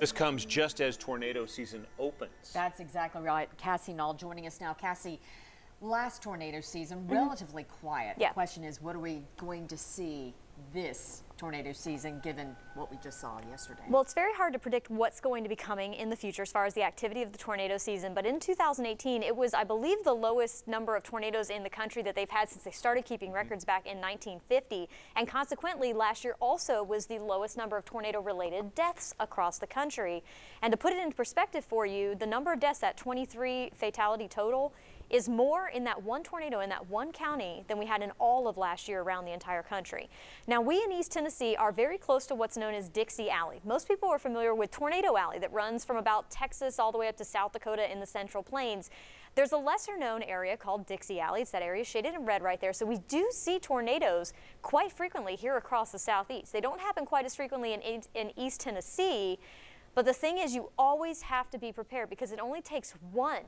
This comes just as tornado season opens. That's exactly right. Cassie Nall joining us now. Cassie, last tornado season, relatively quiet. Yeah. The question is, what are we going to see this tornado season, given what we just saw yesterday? Well, it's very hard to predict what's going to be coming in the future as far as the activity of the tornado season. But in 2018, it was, I believe, the lowest number of tornadoes in the country that they've had since they started keeping records back in 1950. And consequently, last year also was the lowest number of tornado-related deaths across the country. And to put it into perspective for you, the number of deaths, that 23 fatality total, is more in that one tornado in that one county than we had in all of last year around the entire country. Now, we in East Tennessee are very close to what's known as Dixie Alley. Most people are familiar with Tornado Alley that runs from about Texas all the way up to South Dakota in the Central Plains. There's a lesser known area called Dixie Alley. It's that area shaded in red right there. So we do see tornadoes quite frequently here across the southeast. They don't happen quite as frequently in East Tennessee, but the thing is, you always have to be prepared because it only takes one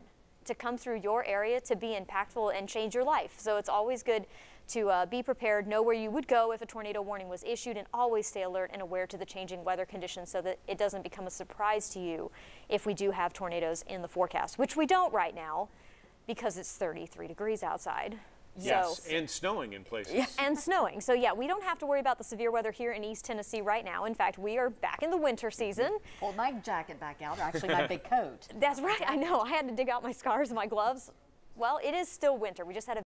to come through your area to be impactful and change your life. So it's always good to be prepared, know where you would go if a tornado warning was issued, and always stay alert and aware to the changing weather conditions so that it doesn't become a surprise to you if we do have tornadoes in the forecast, which we don't right now because it's 33 degrees outside. Yes, So, and snowing in places. yeah, and snowing. So yeah, we don't have to worry about the severe weather here in East Tennessee right now. In fact, we are back in the winter season. Pulled my jacket back out, actually my big coat. That's right, I know. I had to dig out my scarves and my gloves. Well, it is still winter. We just had a